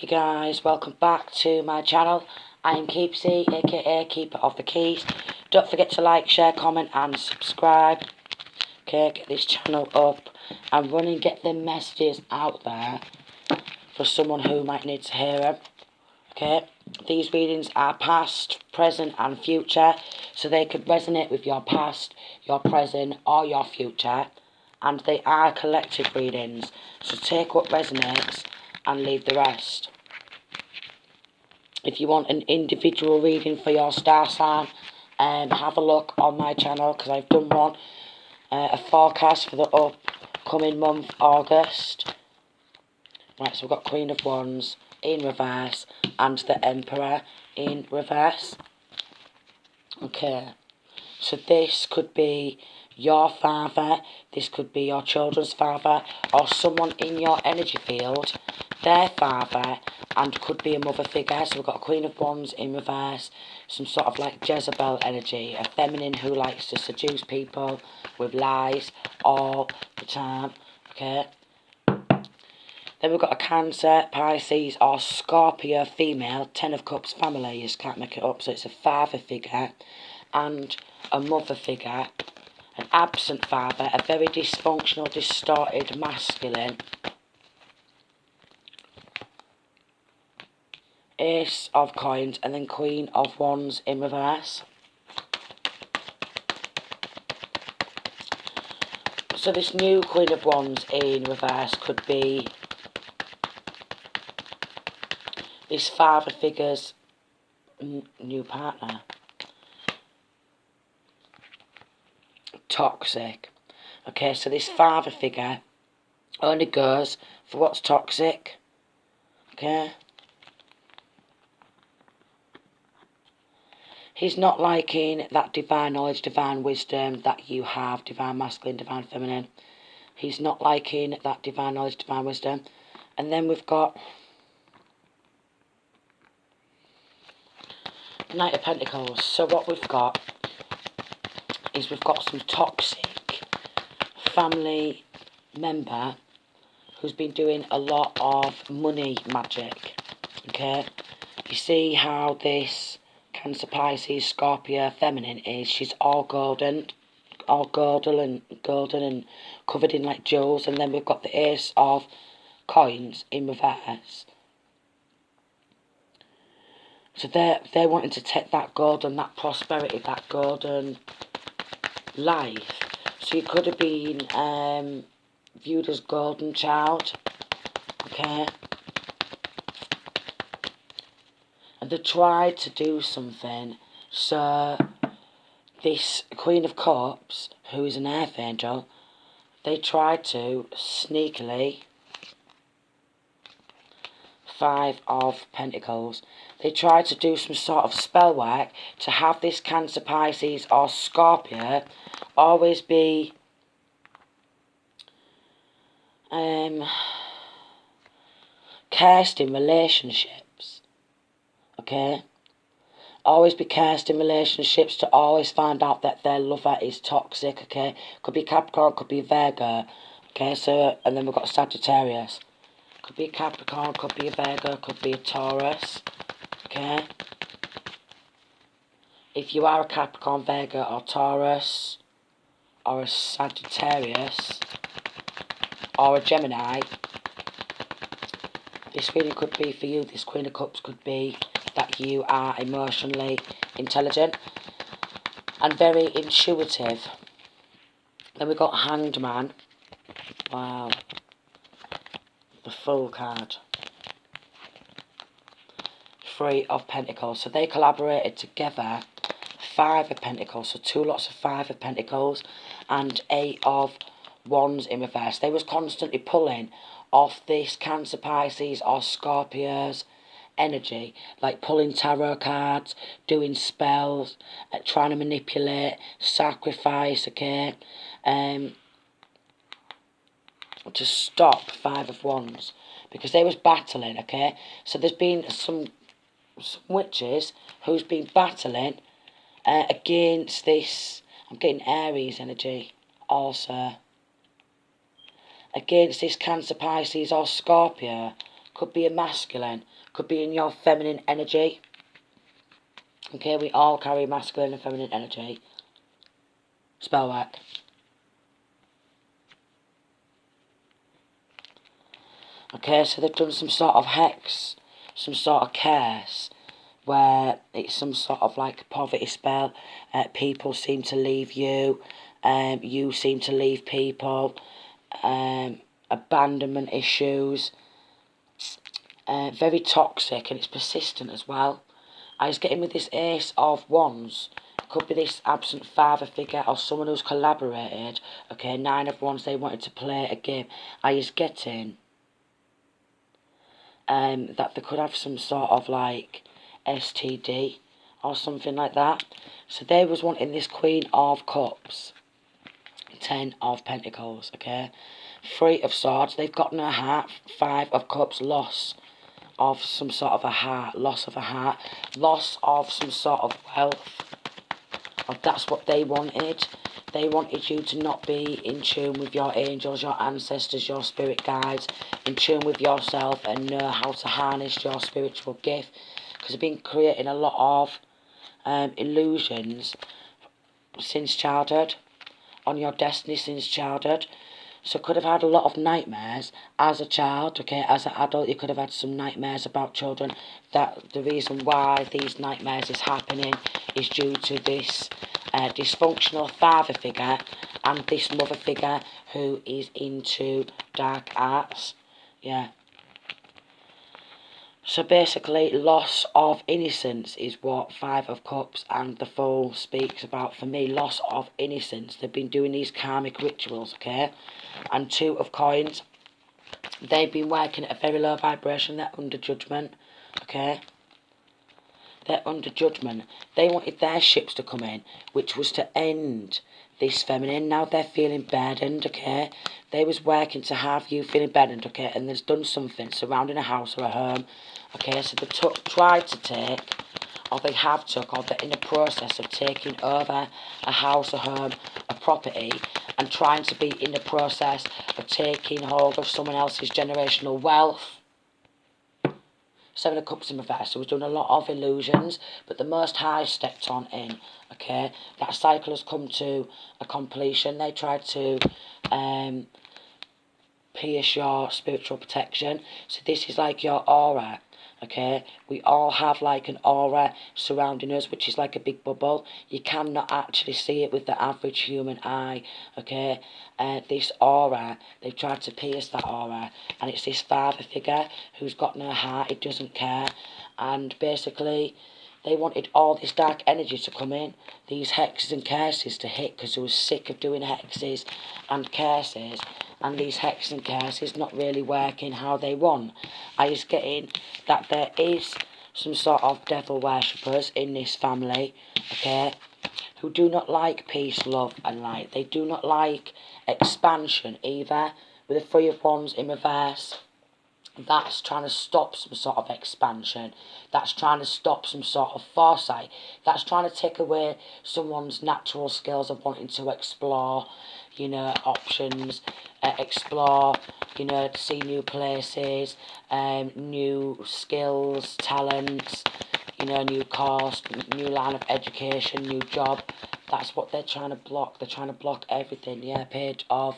guys, welcome back to my channel. I am Keepsy, aka Keeper of the Keys. Don't forget to like, share, comment and subscribe. Okay, get this channel up and run and get the messages out there for someone who might need to hear them. Okay, these readings are past, present and future, so they could resonate with your past, your present or your future, and they are collective readings, so take what resonates and leave the rest. If you want an individual reading for your star sign, have a look on my channel, because I've done one, a forecast for the upcoming month, August. Right, so we've got Queen of Wands in reverse and the Emperor in reverse. Okay, so this could be your father, this could be your children's father, or someone in your energy field, their father, and could be a mother figure. So we've got a Queen of Wands in reverse, some sort of like Jezebel energy, a feminine who likes to seduce people with lies all the time. Okay, then we've got a Cancer, Pisces or Scorpio female, 10 of Cups family. You just can't make it up. So it's a father figure and a mother figure, an absent father, a very dysfunctional, distorted masculine. Ace of Coins and then Queen of Wands in reverse. So this new Queen of Wands in reverse could be this father figure's new partner. Toxic. Okay, so this father figure only goes for what's toxic. Okay. He's not liking that divine knowledge, divine wisdom that you have, divine masculine, divine feminine. He's not liking that divine knowledge, divine wisdom. And then we've got Knight of Pentacles. So what we've got is we've got some toxic family member who's been doing a lot of money magic. Okay, you see how this Cancer, Pisces, Scorpio feminine is? She's all golden and covered in like jewels. And then we've got the Ace of Coins in reverse. So they're wanting to take that golden, that prosperity, that golden life. So you could have been viewed as golden child. Okay. And they tried to do something. So this Queen of Cups, who is an earth angel, they tried to sneakily, Five of Pentacles, they tried to do some sort of spell work to have this Cancer, Pisces or Scorpio always be cursed in relationships. Okay, always be cursed in relationships, to always find out that their lover is toxic. Okay, could be Capricorn, could be Virgo. Okay, so and then we've got Sagittarius. Could be a Capricorn, could be a Virgo, could be a Taurus. Okay, if you are a Capricorn, Virgo or Taurus or a Sagittarius or a Gemini, this really could be for you. This Queen of Cups could be that you are emotionally intelligent and very intuitive. Then we've got Hanged Man. Wow. The Fool card. Three of Pentacles. So they collaborated together. Five of Pentacles. So two lots of Five of Pentacles and Eight of Wands in reverse. They was constantly pulling off this Cancer, Pisces or Scorpio's energy, like pulling tarot cards, doing spells, trying to manipulate, sacrifice. Okay, to stop Five of Wands, because they was battling. Okay, so there's been some witches who's been battling against this. I'm getting Aries energy also. Against this Cancer, Pisces or Scorpio. could be a masculine, could be in your feminine energy. Okay, we all carry masculine and feminine energy. Spell work. Okay, so they've done some sort of hex, some sort of curse, where it's some sort of like poverty spell. People seem to leave you, you seem to leave people, abandonment issues, very toxic, and it's persistent as well. I was getting with this Ace of Wands. Could be this absent father figure or someone who's collaborated. Okay, 9 of Wands, they wanted to play a game. I was getting that they could have some sort of like STD or something like that. So they was wanting this Queen of Cups, 10 of Pentacles, okay? 3 of Swords, they've got no heart. 5 of Cups, loss of some sort of a heart, loss of a heart, loss of some sort of wealth. That's what they wanted. They wanted you to not be in tune with your angels, your ancestors, your spirit guides, in tune with yourself and know how to harness your spiritual gift. Because they've been creating a lot of illusions since childhood, on your destiny since childhood. So could have had a lot of nightmares as a child, okay, as an adult you could have had some nightmares about children. That the reason why these nightmares is happening is due to this dysfunctional father figure and this mother figure who is into dark arts, yeah. So basically, loss of innocence is what 5 of Cups and the Fool speaks about for me. Loss of innocence. They've been doing these karmic rituals, okay? And 2 of Coins. They've been working at a very low vibration. They're under judgment, okay? They're under judgment. They wanted their ships to come in, which was to end this feminine. Now they're feeling burdened, okay? They was working to have you feeling burdened, okay? And there's done something surrounding a house or a home, okay? So they tried to take, or they have took, or they're in the process of taking over a house, a home, a property, and trying to be in the process of taking hold of someone else's generational wealth. 7 of Cups in reverse, so we've done a lot of illusions, but the Most High stepped on in, okay? That cycle has come to a completion. They tried to pierce your spiritual protection. So this is like your aura, okay? We all have like an aura surrounding us, which is like a big bubble. You cannot actually see it with the average human eye, okay? This aura, they've tried to pierce that aura, and it's this father figure who's got no heart, it doesn't care, and basically they wanted all this dark energy to come in, these hexes and curses to hit, because they were sick of doing hexes and curses, and these hexes and curses not really working how they want. I was getting that there is some sort of devil worshippers in this family, okay, who do not like peace, love and light. They do not like expansion either. With the 3 of Wands in reverse, that's trying to stop some sort of expansion. That's trying to stop some sort of foresight. That's trying to take away someone's natural skills of wanting to explore, you know, options, explore, you know, see new places, new skills, talents, you know, new course, new line of education, new job. That's what they're trying to block. They're trying to block everything. Yeah, Page of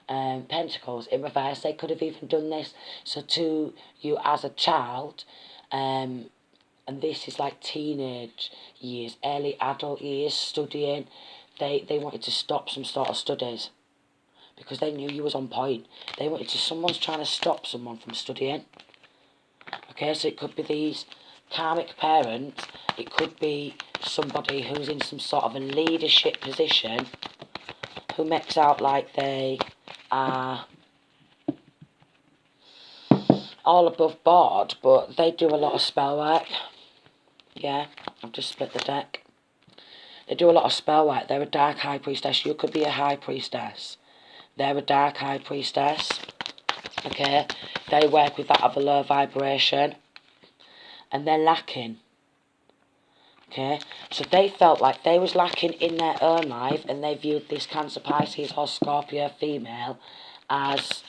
Pentacles in reverse. They could have even done this so to you as a child, and this is like teenage years, early adult years, studying. They wanted to stop some sort of studies because they knew you was on point. They wanted to, someone's trying to stop someone from studying. Okay, so it could be these karmic parents, it could be somebody who's in some sort of a leadership position who makes out like they are all above board, but they do a lot of spell work. Yeah, I've just split the deck. They do a lot of spell work. They're a dark high priestess. You could be a high priestess. They're a dark high priestess. Okay, they work with that of a low vibration, and they're lacking. Okay, so they felt like they was lacking in their own life, and they viewed this Cancer, Pisces or Scorpio female as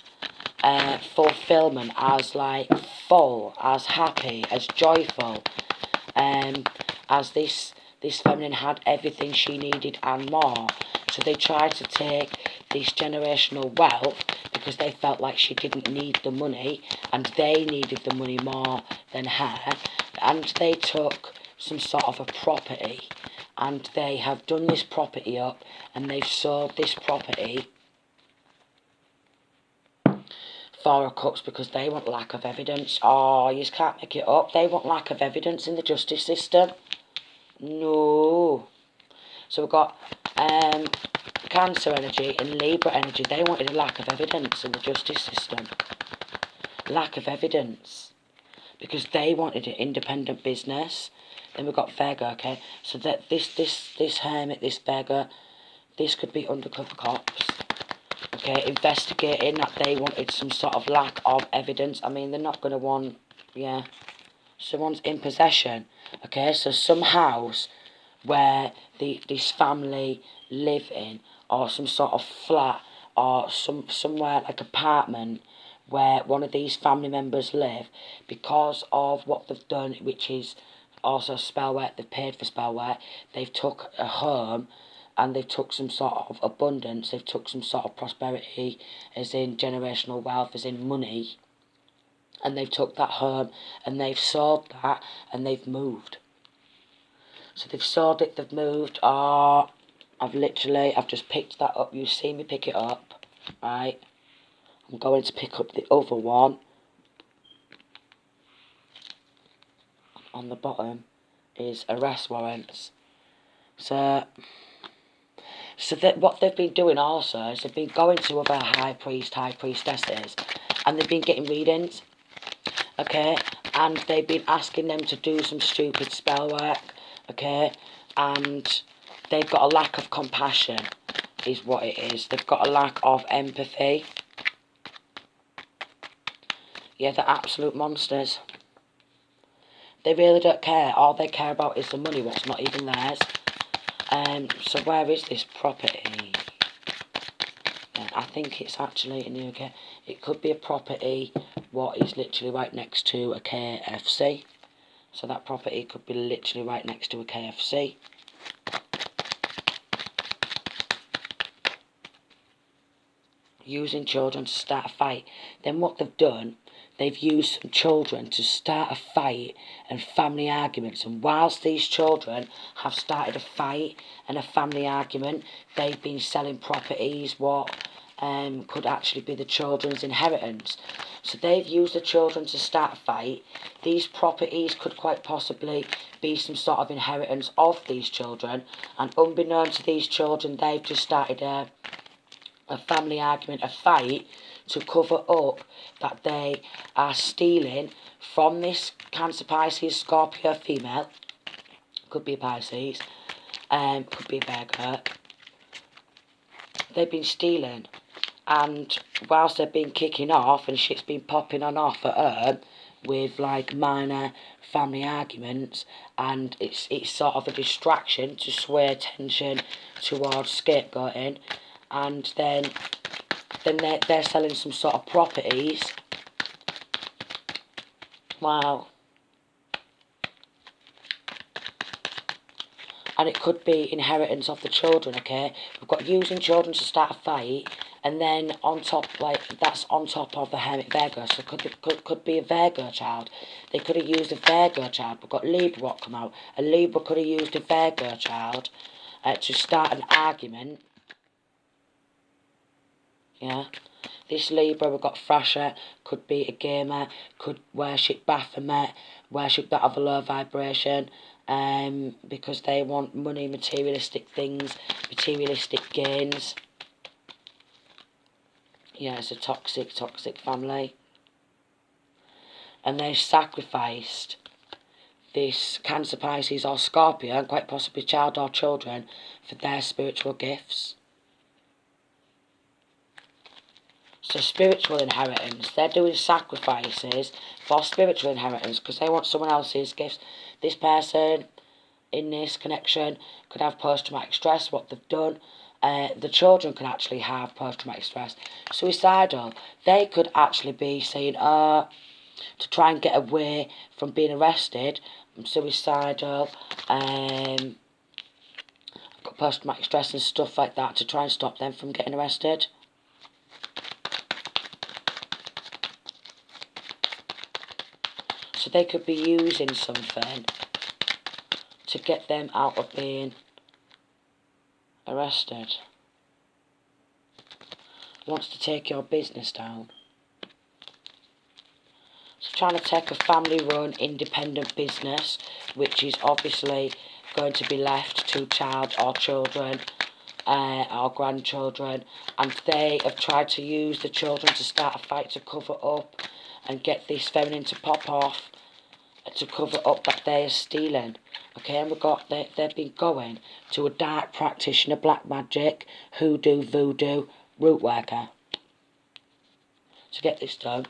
fulfillment, as like full, as happy, as joyful, as this feminine had everything she needed and more. So they tried to take this generational wealth because they felt like she didn't need the money and they needed the money more than her, and they took some sort of a property and they have done this property up and they've sold this property for a cups because they want lack of evidence. Oh, you can't make it up. They want lack of evidence in the justice system. No. So we've got Cancer energy and Libra energy. They wanted a lack of evidence in the justice system. Lack of evidence. Because they wanted an independent business. Then we've got Virgo, okay? So that this hermit, this Virgo, this could be undercover cops. Okay, investigating that they wanted some sort of lack of evidence. I mean, they're not going to want, yeah, someone's in possession. Okay, so some house where this family live in, or some sort of flat, or somewhere like apartment where one of these family members live, because of what they've done, which is also spell work, they've paid for spell work, they've took a home and they've took some sort of abundance, they've took some sort of prosperity, as in generational wealth, as in money, and they've took that home and they've sold that and they've moved. So they've sold it, they've moved. I've just picked that up. You see me pick it up, right? I'm going to pick up the other one. On the bottom is arrest warrants. So that what they've been doing also is they've been going to other high priestesses, and they've been getting readings, okay? And they've been asking them to do some stupid spell work, okay? And they've got a lack of compassion, is what it is. They've got a lack of empathy. Yeah, they're absolute monsters. They really don't care. All they care about is the money, what's not even theirs. So where is this property? Yeah, I think it's actually in the UK. It could be a property what is literally right next to a KFC. So that property could be literally right next to a KFC. Using children to start a fight. Then what they've done, they've used some children to start a fight and family arguments. And whilst these children have started a fight and a family argument, they've been selling properties what could actually be the children's inheritance. So they've used the children to start a fight. These properties could quite possibly be some sort of inheritance of these children. And unbeknown to these children, they've just started a family argument, a fight, to cover up that they are stealing from this Cancer, Pisces, Scorpio female. Could be a Pisces, could be a Virgo. They've been stealing, and whilst they've been kicking off and shit's been popping on off at her with like minor family arguments, and it's sort of a distraction to sway attention towards scapegoating, and then they're selling some sort of properties. Wow. And it could be inheritance of the children, okay? We've got using children to start a fight, and then on top, like, that's on top of the Hermit Virgo. So could be a Virgo child. They could have used a Virgo child. We've got Libra what come out. A Libra could have used a Virgo child to start an argument. Yeah. This Libra, we've got Thrasher, could be a gamer, could worship Baphomet, worship that of a low vibration, because they want money, materialistic things, materialistic gains. Yeah, it's a toxic family. And they sacrificed this Cancer, Pisces or Scorpio, and quite possibly child or children, for their spiritual gifts. So spiritual inheritance, they're doing sacrifices for spiritual inheritance because they want someone else's gifts. This person in this connection could have post-traumatic stress, what they've done, the children can actually have post-traumatic stress. Suicidal, they could actually be saying, to try and get away from being arrested, I'm suicidal, I've got post-traumatic stress and stuff like that, to try and stop them from getting arrested. So they could be using something to get them out of being arrested. Wants to take your business down. So trying to take a family-run independent business, which is obviously going to be left to child or children, or grandchildren, and they have tried to use the children to start a fight to cover up and get this feminine to pop off, to cover up that they are stealing. Okay, and they've been going to a dark practitioner, black magic, hoodoo, voodoo, root worker to get this done.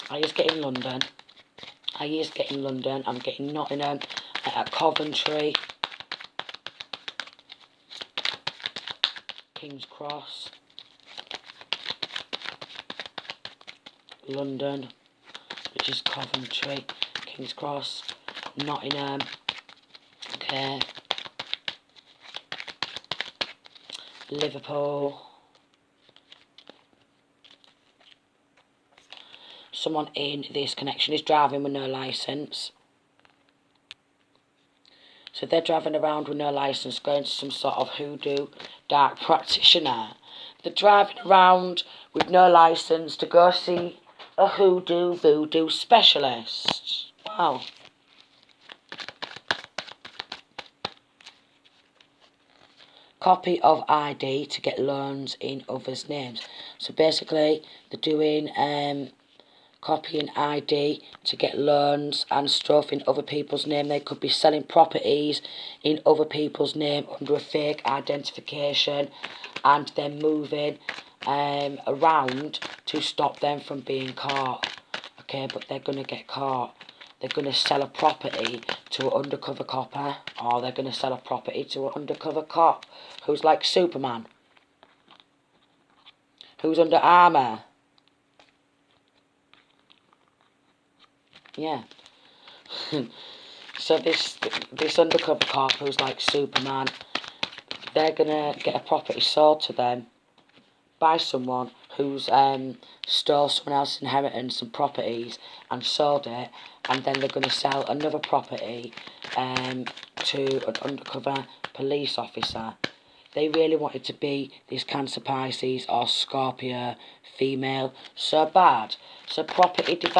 I used to get in London. I'm getting Nottingham, Coventry, King's Cross, London, which is Coventry, King's Cross, Nottingham, okay, Liverpool. Someone in this connection is driving with no licence. So they're driving around with no licence, going to some sort of hoodoo dark practitioner. They're driving around with no licence to go see a hoodoo voodoo specialist. Wow. Copy of ID to get loans in others' names. So basically, they're doing copying ID to get loans and stuff in other people's name. They could be selling properties in other people's name under a fake identification, and then moving around to stop them from being caught. Okay, but they're going to get caught. They're going to sell a property to an undercover copper, or they're going to sell a property to an undercover cop who's like Superman, who's under armour. Yeah. So this undercover cop who's like Superman, they're gonna get a property sold to them by someone who's stole someone else's inheritance and properties and sold it, and then they're gonna sell another property to an undercover police officer. They really wanted to be this Cancer, Pisces or Scorpio female so bad. So property development